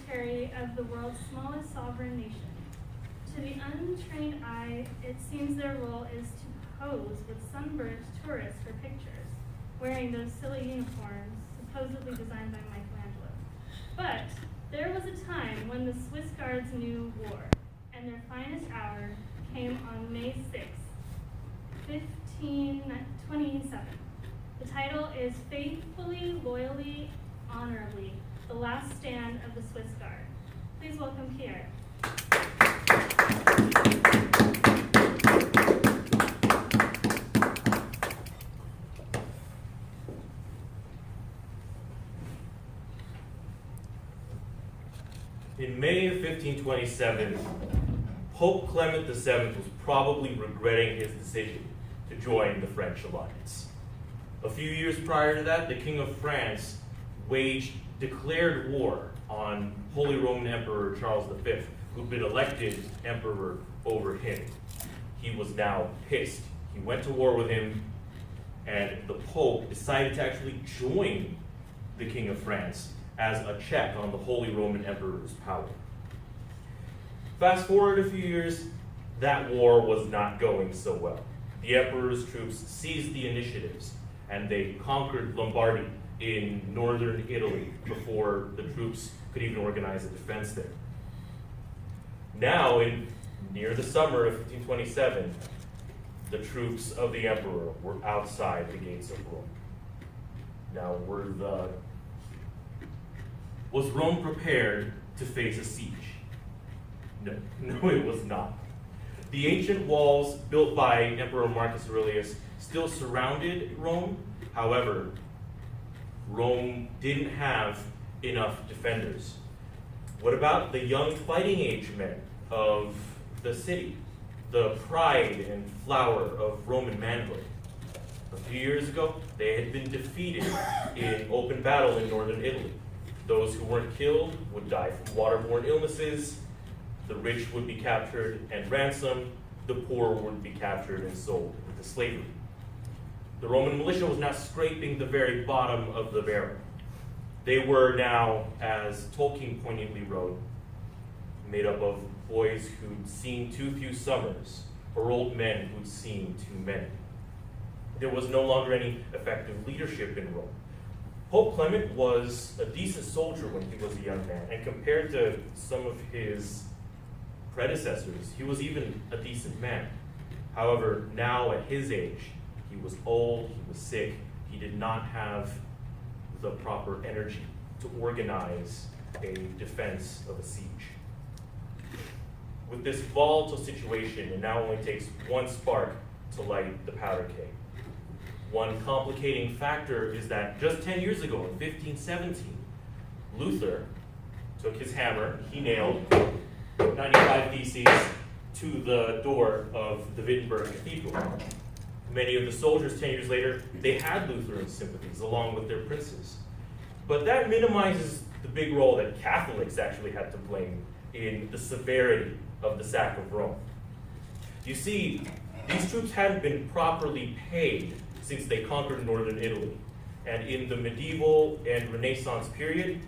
military of the world's smallest sovereign nation. To the untrained eye, it seems their role is to pose with sunburnt tourists for pictures, wearing those silly uniforms supposedly designed by Michelangelo. But there was a time when the Swiss Guards knew war, and their finest hour came on May 6th, 1527. The title is Faithfully, Loyally, Honorably, the Last Stand of the Swiss Guard. Please welcome Pierre. In May of 1527, Pope Clement VII was probably regretting his decision to join the French alliance. A few years prior to that, the King of France declared war on Holy Roman Emperor Charles V, who'd been elected emperor over him. He was now pissed. He went to war with him, and the Pope decided to actually join the King of France as a check on the Holy Roman Emperor's power. Fast forward a few years, that war was not going so well. The Emperor's troops seized the initiatives, and they conquered Lombardy in northern Italy before the troops could even organize a defense there. Now, near the summer of 1527, the troops of the Emperor were outside the gates of Rome. Now, was Rome prepared to face a siege? No, it was not. The ancient walls built by Emperor Marcus Aurelius still surrounded Rome. However, Rome didn't have enough defenders. What about the young fighting age men of the city, the pride and flower of Roman manhood? A few years ago, they had been defeated in open battle in northern Italy. Those who weren't killed would die from waterborne illnesses, the rich would be captured and ransomed, the poor would be captured and sold into slavery. The Roman militia was now scraping the very bottom of the barrel. They were now, as Tolkien poignantly wrote, made up of boys who'd seen too few summers, or old men who'd seen too many. There was no longer any effective leadership in Rome. Pope Clement was a decent soldier when he was a young man, and compared to some of his predecessors, he was even a decent man. However, now at his age, he was old, he was sick, he did not have the proper energy to organize a defense of a siege. With this volatile situation, it now only takes one spark to light the powder keg. One complicating factor is that just 10 years ago, in 1517, Luther took his hammer, he nailed 95 Theses to the door of the Wittenberg Cathedral. Many of the soldiers 10 years later, they had Lutheran sympathies along with their princes. But that minimizes the big role that Catholics actually had to blame in the severity of the sack of Rome. You see, these troops hadn't been properly paid since they conquered northern Italy. And in the medieval and Renaissance period,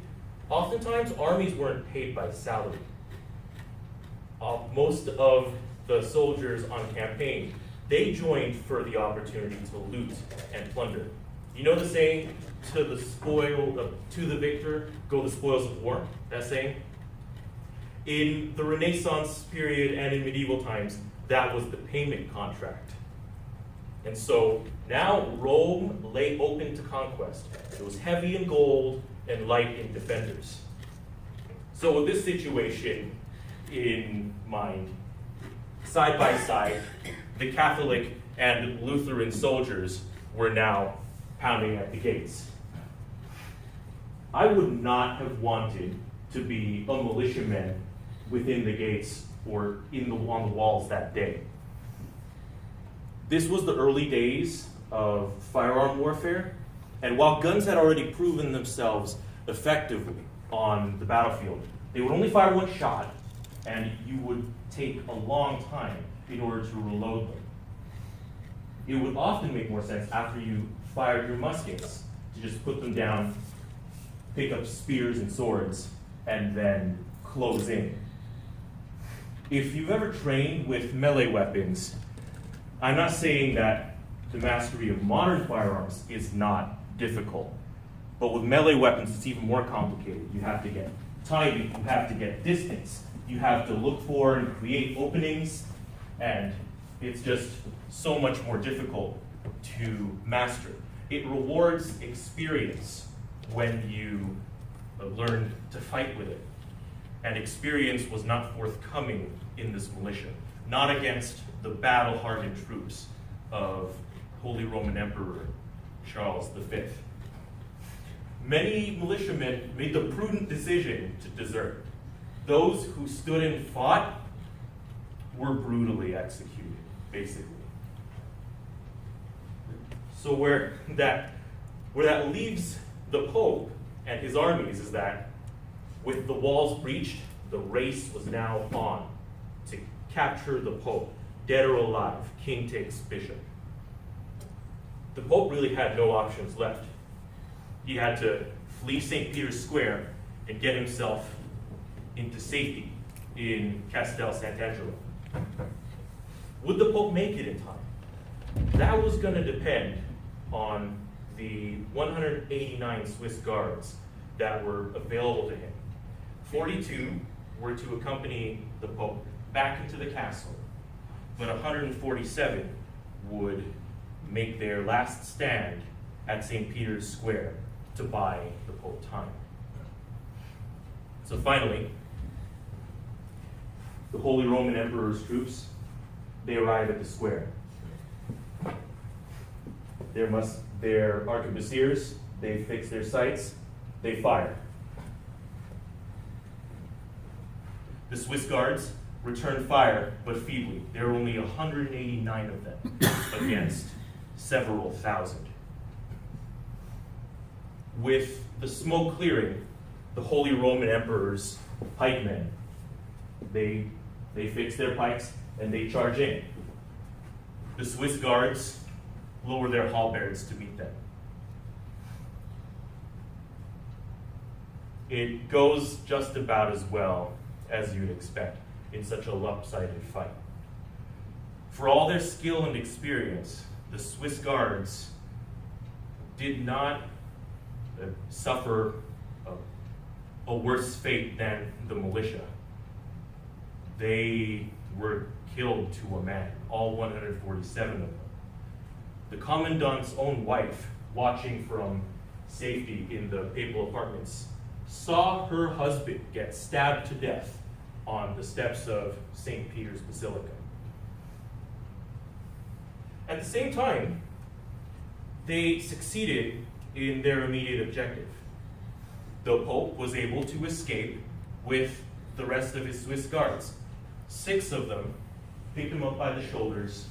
oftentimes armies weren't paid by salary. Most of the soldiers on campaign, they joined for the opportunity to loot and plunder. You know the saying, to the victor, go the spoils of war, that saying? In the Renaissance period and in medieval times, that was the payment contract. And so now Rome lay open to conquest. It was heavy in gold and light in defenders. So with this situation in mind, side by side, the Catholic and Lutheran soldiers were now pounding at the gates. I would not have wanted to be a militiaman within the gates or on the walls that day. This was the early days of firearm warfare, and while guns had already proven themselves effectively on the battlefield, they would only fire one shot, and you would take a long time in order to reload them. It would often make more sense after you fired your muskets to just put them down, pick up spears and swords, and then close in. If you've ever trained with melee weapons, I'm not saying that the mastery of modern firearms is not difficult, but with melee weapons, it's even more complicated. You have to get timing, you have to get distance, you have to look for and create openings, and it's just so much more difficult to master. It rewards experience when you learn to fight with it. And experience was not forthcoming in this militia, not against the battle-hardened troops of Holy Roman Emperor Charles V. Many militiamen made the prudent decision to desert. Those who stood and fought were brutally executed, basically. So where that leaves the Pope and his armies is that with the walls breached, the race was now on to capture the Pope, dead or alive, king takes bishop. The Pope really had no options left. He had to flee St. Peter's Square and get himself into safety in Castel Sant'Angelo. Would the Pope make it in time? That was going to depend on the 189 Swiss guards that were available to him. 42 were to accompany the Pope back into the castle, but 147 would make their last stand at St. Peter's Square to buy the Pope time. So finally, the Holy Roman Emperor's troops, they arrive at the square. Their arquebusiers, they fix their sights, they fire. The Swiss guards return fire, but feebly. There are only 189 of them against several thousand. With the smoke clearing, the Holy Roman Emperor's pikemen, they fix their pikes and they charge in. The Swiss guards lower their halberds to meet them. It goes just about as well as you'd expect in such a lopsided fight. For all their skill and experience, the Swiss guards did not suffer a worse fate than the militia. They were killed to a man, all 147 of them. The commandant's own wife, watching from safety in the papal apartments, saw her husband get stabbed to death on the steps of St. Peter's Basilica. At the same time, they succeeded in their immediate objective. The Pope was able to escape with the rest of his Swiss guards. 6 of them picked him up by the shoulders,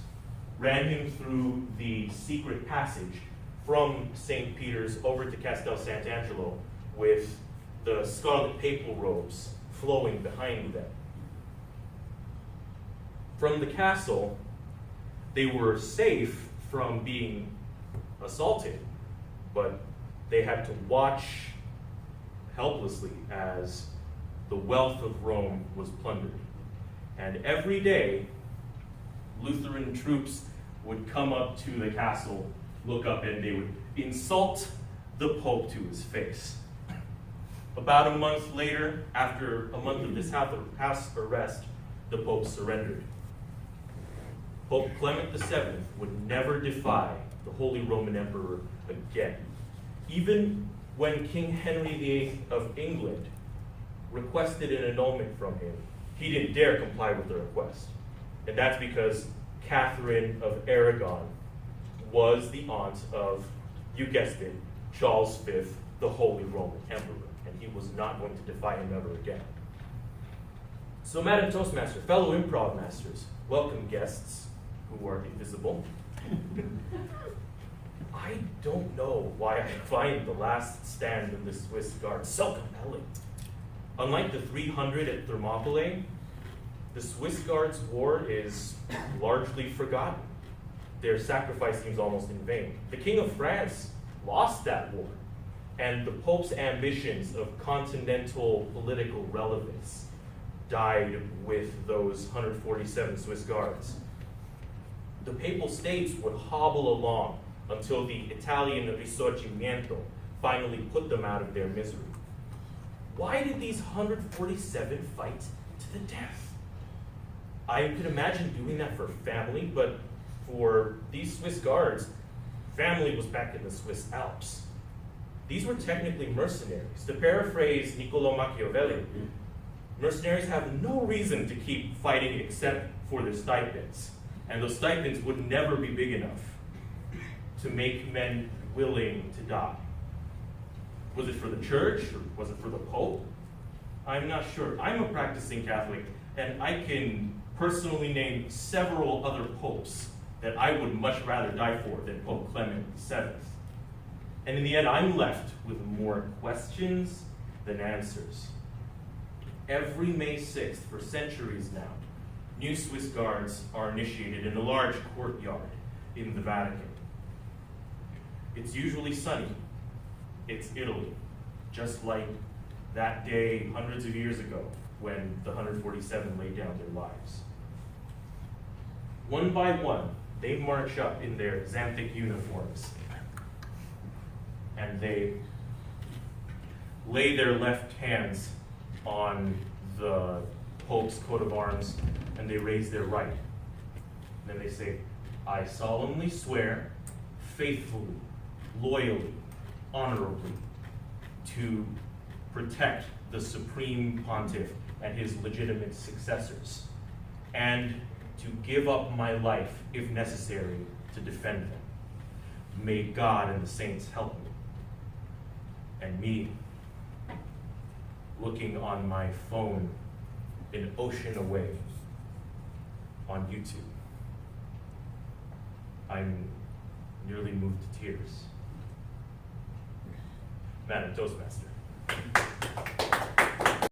ran him through the secret passage from St. Peter's over to Castel Sant'Angelo with the scarlet papal robes flowing behind them. From the castle, they were safe from being assaulted, but they had to watch helplessly as the wealth of Rome was plundered. And every day, Lutheran troops would come up to the castle, look up, and they would insult the Pope to his face. About a month later, after a month of this house arrest, the Pope surrendered. Pope Clement VII would never defy the Holy Roman Emperor again. Even when King Henry VIII of England requested an annulment from him, he didn't dare comply with the request. And that's because Catherine of Aragon was the aunt of, you guessed it, Charles V, the Holy Roman Emperor, and he was not going to defy him ever again. So, Madam Toastmaster, fellow improv masters, welcome guests who are invisible. I don't know why I find the last stand of the Swiss Guard so compelling. Unlike the 300 at Thermopylae, the Swiss Guards' war is largely forgotten. Their sacrifice seems almost in vain. The King of France lost that war, and the Pope's ambitions of continental political relevance died with those 147 Swiss guards. The Papal States would hobble along until the Italian Risorgimento finally put them out of their misery. Why did these 147 fight to the death? I could imagine doing that for family, but for these Swiss guards, family was back in the Swiss Alps. These were technically mercenaries. To paraphrase Niccolò Machiavelli, mercenaries have no reason to keep fighting except for their stipends. And those stipends would never be big enough to make men willing to die. Was it for the church, or was it for the Pope? I'm not sure. I'm a practicing Catholic, and I can personally name several other popes that I would much rather die for than Pope Clement VII. And in the end, I'm left with more questions than answers. Every May 6th, for centuries now, new Swiss guards are initiated in a large courtyard in the Vatican. It's usually sunny. It's Italy, just like that day hundreds of years ago when the 147 laid down their lives. One by one, they march up in their Xanthic uniforms, and they lay their left hands on the Pope's coat of arms, and they raise their right. And then they say, "I solemnly swear, faithfully, loyally, honorably, to protect the Supreme Pontiff and his legitimate successors, and to give up my life, if necessary, to defend them. May God and the saints help me." And me, looking on my phone an ocean away on YouTube, I'm nearly moved to tears. Madam Toastmaster.